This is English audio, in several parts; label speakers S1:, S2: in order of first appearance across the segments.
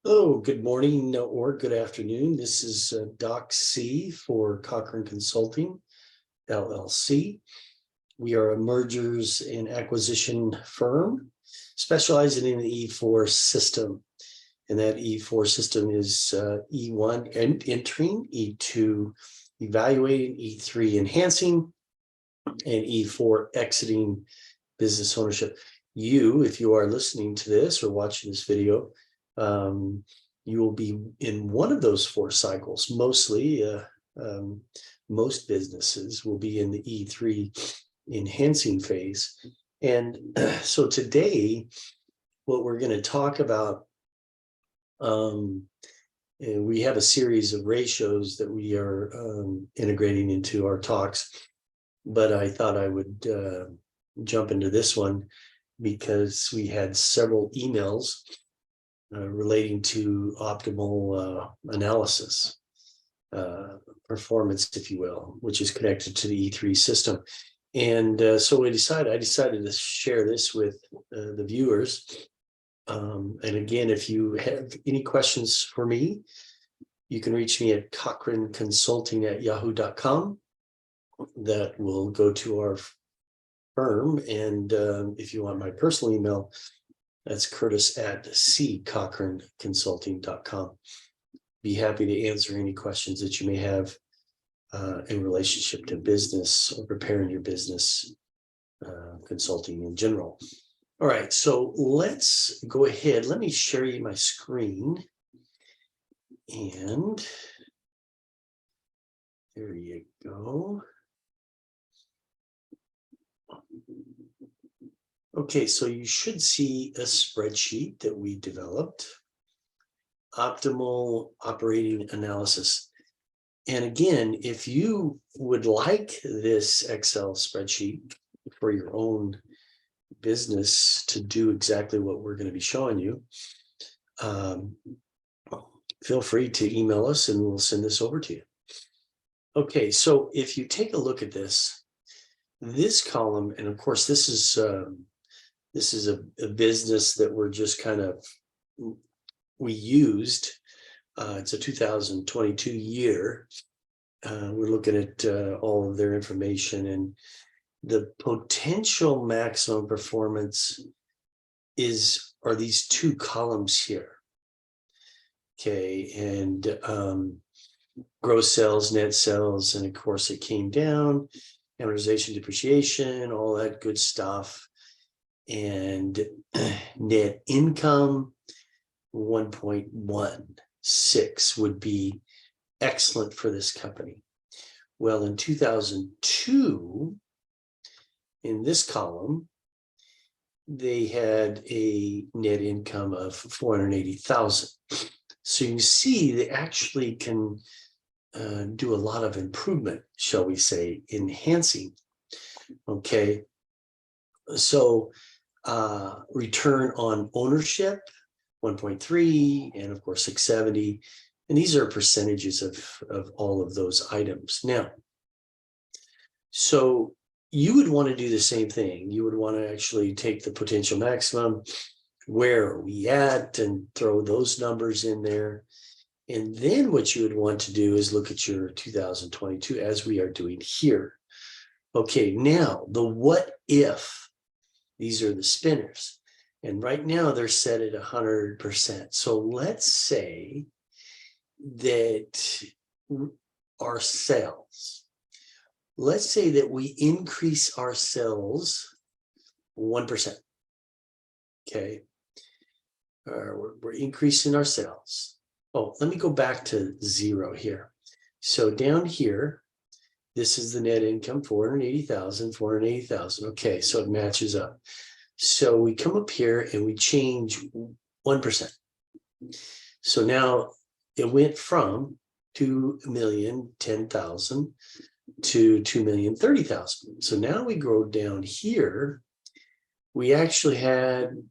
S1: Oh, good morning or good afternoon. This is Doc C for Cochran Consulting LLC. We are a mergers and acquisition firm specializing in the E4 system. And that E4 system is E1 entering, E2 evaluating, E3 enhancing, and E4 exiting business ownership. If you are listening to this or watching this video, you will be in one of those four cycles. Most businesses will be in the E3 enhancing phase. And so today, what we're going to talk about, we have a series of ratios that we are integrating into our talks, but I thought I would jump into this one because we had several emails relating to optimal analysis, performance, if you will, which is connected to the E3 system. And so I decided to share this with the viewers. And again, if you have any questions for me, you can reach me at cochranconsulting@yahoo.com. That will go to our firm. And if you want my personal email, that's curtis@ccochranconsulting.com. Be happy to answer any questions that you may have in relationship to business or preparing your business, consulting in general. All right, so let's go ahead. Let me share you my screen. And there you go. Okay, so you should see a spreadsheet that we developed, optimal operating analysis. And again, if you would like this Excel spreadsheet for your own business to do exactly what we're going to be showing you, feel free to email us and we'll send this over to you. Okay, so if you take a look at this column, and of course, this is a business that we're just we used. It's a 2022 year. We're looking at all of their information, and the potential maximum performance are these two columns here. Okay, and gross sales, net sales, and of course it came down, amortization, depreciation, all that good stuff. And net income 1.16 would be excellent for this company. Well, in 2002, in this column, they had a net income of 480,000. So you can see they actually can do a lot of improvement, shall we say, enhancing. Okay, so return on ownership 1.3, and of course 670, and these are percentages of all of those items. Now, so you would want to do the same thing. You would want to actually take the potential maximum, where are we at, and throw those numbers in there. And then what you would want to do is look at your 2022, as we are doing here. Okay, now the what if. These are the spinners. And right now they're set at 100%. So let's say that our sales, let's say that we increase our sales 1%. Okay. We're increasing our sales. Oh, let me go back to 0 here. So down here, this is the net income, 480,000. Okay, so it matches up. So we come up here and we change 1%. So now it went from 2,010,000 to 2,030,000. So now we go down here. We actually had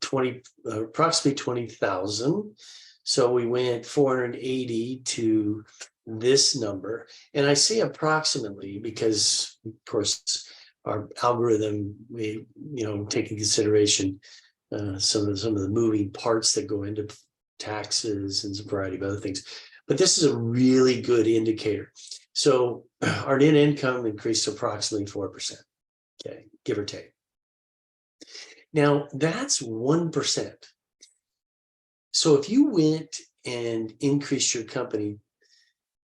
S1: approximately 20,000. So we went 480 to this number. And I say approximately because, of course, our algorithm, we take in consideration some of the moving parts that go into taxes and a variety of other things. But this is a really good indicator. So our net income increased approximately 4%, okay, give or take. Now that's 1%. So if you went and increased your company,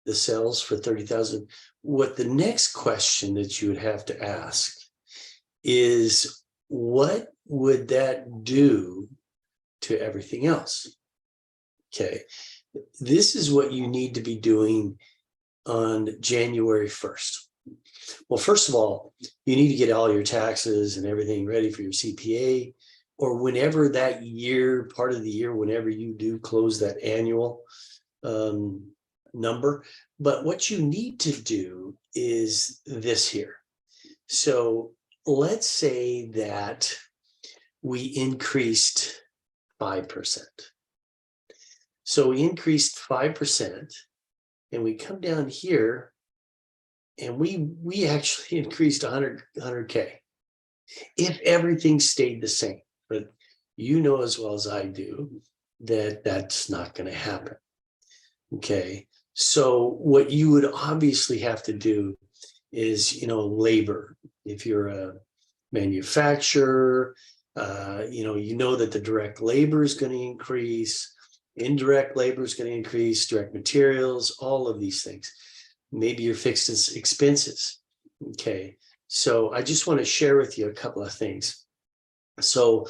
S1: the sales for 30,000, what the next question that you would have to ask is, what would that do to everything else? Okay, this is what you need to be doing on January 1st. Well, first of all, you need to get all your taxes and everything ready for your CPA, or whenever that year, part of the year, whenever you do close that annual number. But what you need to do is this here. So let's say that we increased 5%. So we increased 5%, and we come down here and we actually increased 100K if everything stayed the same. But you know as well as I do that that's not going to happen. Okay, so what you would obviously have to do is, labor. If you're a manufacturer, you know that the direct labor is going to increase, indirect labor is going to increase, direct materials, all of these things. Maybe your fixed expenses. Okay, so I just want to share with you a couple of things. So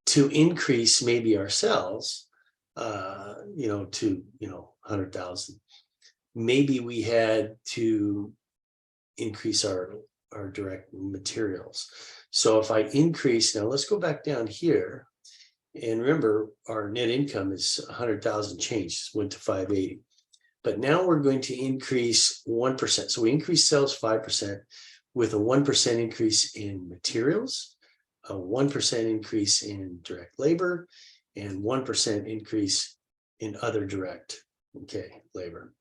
S1: to increase maybe our sales, to 100,000, maybe we had to increase our direct materials. So if I increase, now let's go back down here, and remember our net income is 100,000 change, went to 580. But now we're going to increase 1%. So we increase sales 5% with a 1% increase in materials, a 1% increase in direct labor, and 1% increase in other direct, labor.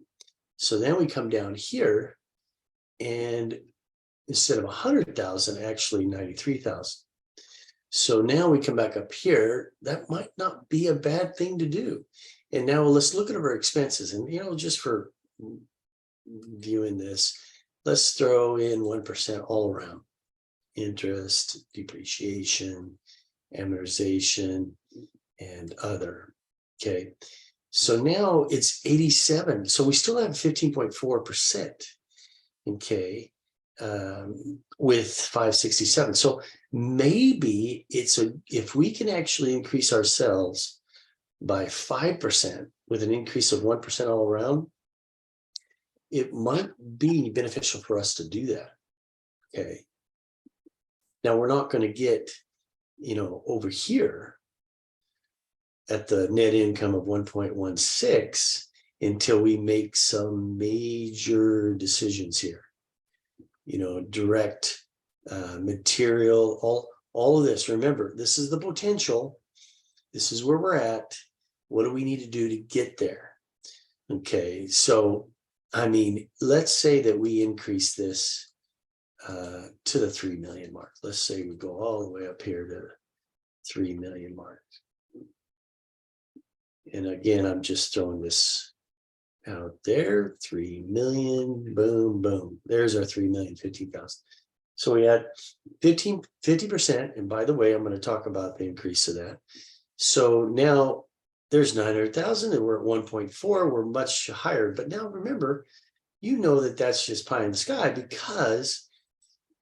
S1: So then we come down here, and instead of 100,000, actually 93,000. So now we come back up here. That might not be a bad thing to do. And now let's look at our expenses. And, just for viewing this, let's throw in 1% all around. Interest, depreciation, amortization, and other. Okay. So now it's 87. So we still have 15.4%. Okay. With 567. So maybe if we can actually increase our sales by 5% with an increase of 1% all around, it might be beneficial for us to do that. Okay. Now we're not going to get, over here at the net income of 1.16 until we make some major decisions here. Direct material, all of this. Remember, this is the potential. This is where we're at. What do we need to do to get there? Okay, so, let's say that we increase this to the 3 million mark. Let's say we go all the way up here to 3 million mark. And again, I'm just throwing this out there, 3 million, boom, boom. There's our 3,015,000. So we had 50%. And by the way, I'm going to talk about the increase of that. So now there's 900,000 and we're at 1.4. We're much higher. But now remember, that that's just pie in the sky, because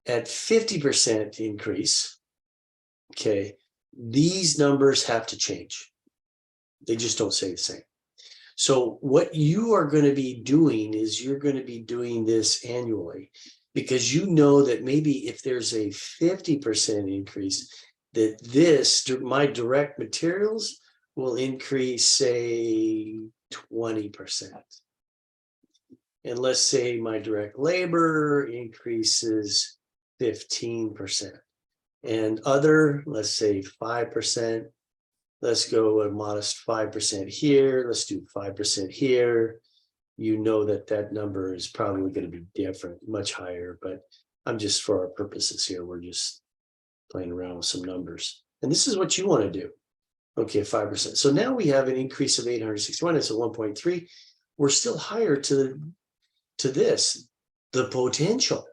S1: at 50% increase, these numbers have to change. They just don't stay the same. So what you are going to be doing is you're going to be doing this annually, because that maybe if there's a 50% increase, that my direct materials will increase, say, 20%. And let's say my direct labor increases 15%. And other, let's say 5%. Let's go a modest 5% here. Let's do 5% here. That number is probably going to be different, much higher, but I'm just, for our purposes here, we're just playing around with some numbers. And this is what you want to do. Okay, 5%. So now we have an increase of 861. It's a 1.3. We're still higher to this, the potential.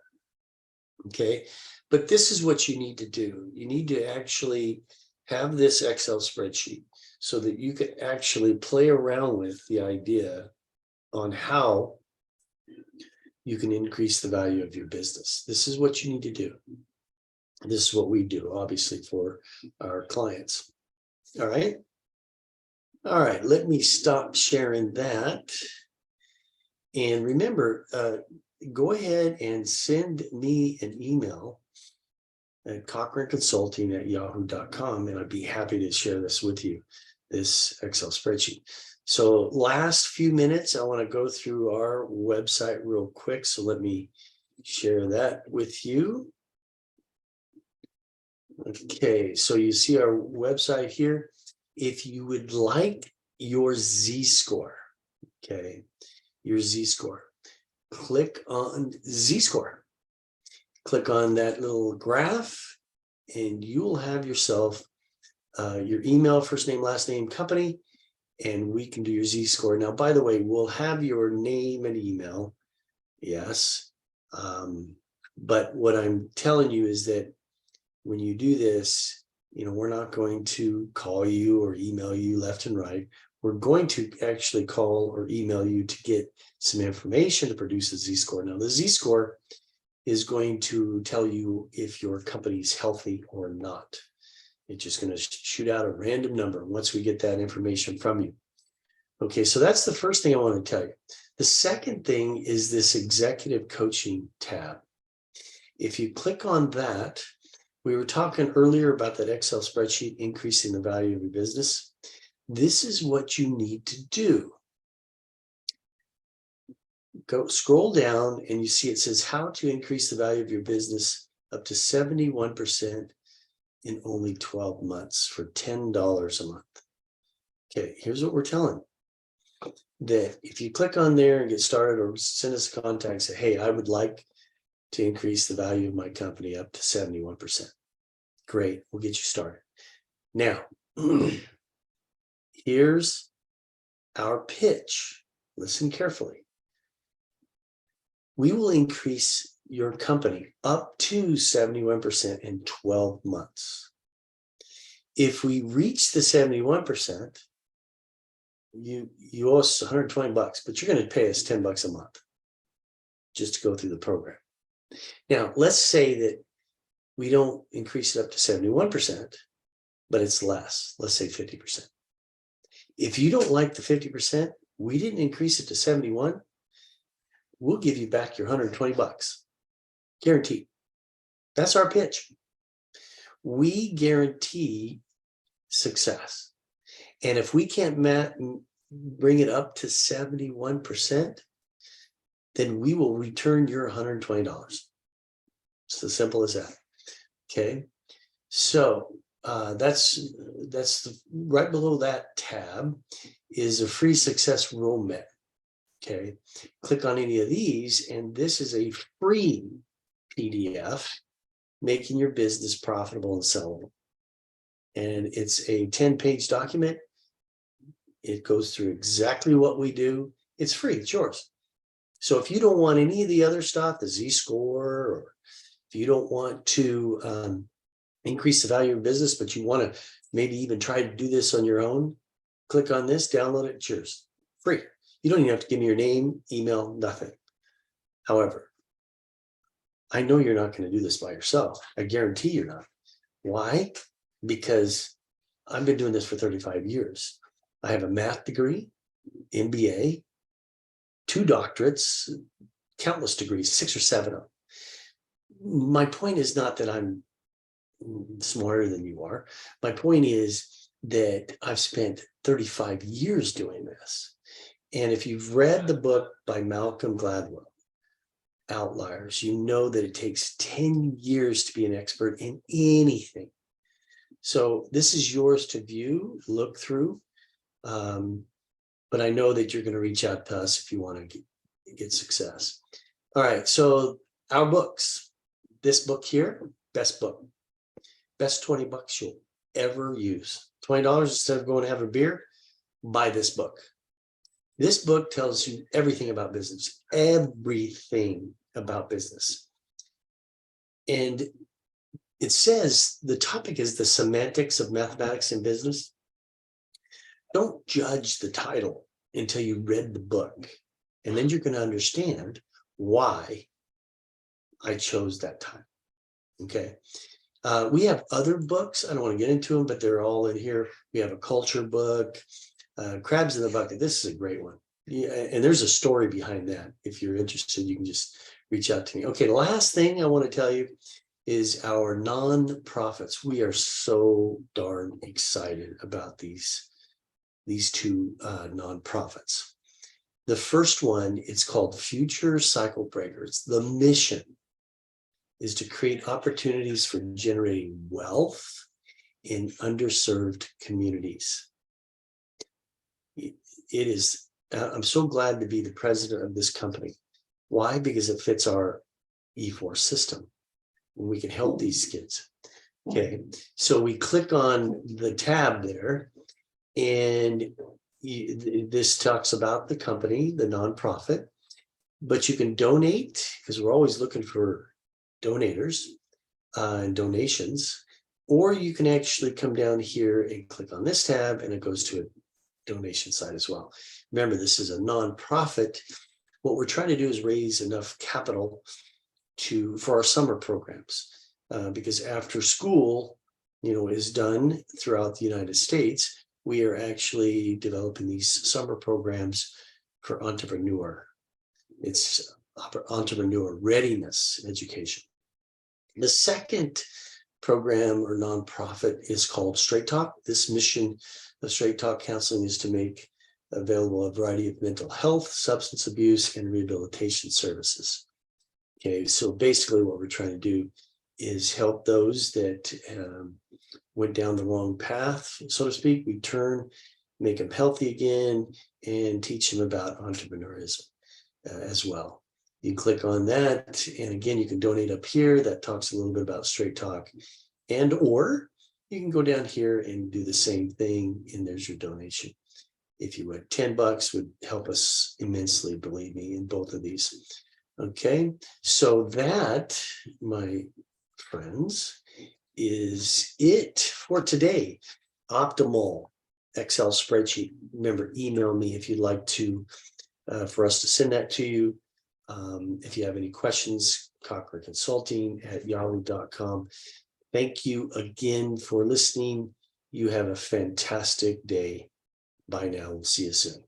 S1: Okay, but this is what you need to do. You need to actually have this Excel spreadsheet so that you can actually play around with the idea on how you can increase the value of your business. This is what you need to do. This is what we do, obviously, for our clients. All right. All right, let me stop sharing that. And remember, go ahead and send me an email at Cochran Consulting at yahoo.com, and I'd be happy to share this with you, this Excel spreadsheet. So last few minutes, I want to go through our website real quick. So let me share that with you. Okay, so you see our website here. If you would like your Z-score, okay, your Z-score, click on Z-score. Click on that little graph, and you will have yourself your email, first name, last name, company, and we can do your Z-score. Now, by the way, we'll have your name and email, yes. But what I'm telling you is that when you do this, we're not going to call you or email you left and right. We're going to actually call or email you to get some information to produce a Z-score. Now, the Z-score is going to tell you if your company's healthy or not. It's just going to shoot out a random number once we get that information from you. Okay, so that's the first thing I want to tell you. The second thing is this executive coaching tab. If you click on that, we were talking earlier about that Excel spreadsheet increasing the value of your business. This is what you need to do. Go scroll down and you see it says how to increase the value of your business up to 71% in only 12 months for $10 a month. Okay, here's what we're telling. That if you click on there and get started or send us a contact and say, hey, I would like to increase the value of my company up to 71%. Great, we'll get you started. Now, here's our pitch. Listen carefully. We will increase your company up to 71% in 12 months. If we reach the 71%, you owe us $120, but you're going to pay us $10 a month just to go through the program. Now, let's say that we don't increase it up to 71%, but it's less. Let's say 50%. If you don't like the 50%, we didn't increase it to 71. We'll give you back your $120, guaranteed. That's our pitch. We guarantee success. And if we can't bring it up to 71%, then we will return your $120. It's as simple as that. Okay. So that's right below that tab is a free success roadmap. Okay, click on any of these, and this is a free PDF, making your business profitable and sellable. And it's a 10-page document. It goes through exactly what we do. It's free, it's yours. So if you don't want any of the other stuff, the Z-score, or if you don't want to increase the value of your business, but you want to maybe even try to do this on your own, click on this, download it, it's yours, free. You don't even have to give me your name, email, nothing. However, I know you're not going to do this by yourself. I guarantee you're not. Why? Because I've been doing this for 35 years. I have a math degree, MBA, 2 doctorates, countless degrees, 6 or 7 of them. My point is not that I'm smarter than you are. My point is that I've spent 35 years doing this. And if you've read the book by Malcolm Gladwell, Outliers, you know that it takes 10 years to be an expert in anything. So this is yours to view, look through. But I know that you're going to reach out to us if you want to get success. All right. So our books, this book here, best book, best $20 you'll ever use. $20 instead of going to have a beer, buy this book. This book tells you everything about business, everything about business. And it says the topic is the semantics of mathematics in business. Don't judge the title until you read the book. And then you're going to understand why I chose that title. Okay. We have other books. I don't want to get into them, but they're all in here. We have a culture book, Crabs in the Bucket. This is a great one. Yeah, and there's a story behind that. If you're interested, you can just reach out to me. Okay, the last thing I want to tell you is our nonprofits. We are so darn excited about these two nonprofits. The first one, it's called Future Cycle Breakers. The mission is to create opportunities for generating wealth in underserved communities. It is, I'm so glad to be the president of this company. Why? Because it fits our E4 system. We can help these kids. Okay, so we click on the tab there, and this talks about the company, the nonprofit, but you can donate, because we're always looking for donators and donations, or you can actually come down here and click on this tab, and it goes to a donation site as well. Remember, this is a nonprofit. What we're trying to do is raise enough capital for our summer programs, because after school, is done throughout the United States, we are actually developing these summer programs for entrepreneur. It's entrepreneur readiness education. The second program or nonprofit is called Straight Talk. This mission of Straight Talk Counseling is to make available a variety of mental health, substance abuse, and rehabilitation services. Okay, so basically what we're trying to do is help those that went down the wrong path, so to speak. We make them healthy again, and teach them about entrepreneurism as well. You click on that, and again, you can donate up here. That talks a little bit about Straight Talk, or you can go down here and do the same thing, and there's your donation. If you would, $10 would help us immensely, believe me, in both of these. Okay, so that, my friends, is it for today. Optimal Excel spreadsheet. Remember, email me if you'd like to, for us to send that to you. If you have any questions, Cochran Consulting at yahoo.com. Thank you again for listening. You have a fantastic day. Bye now. We'll see you soon.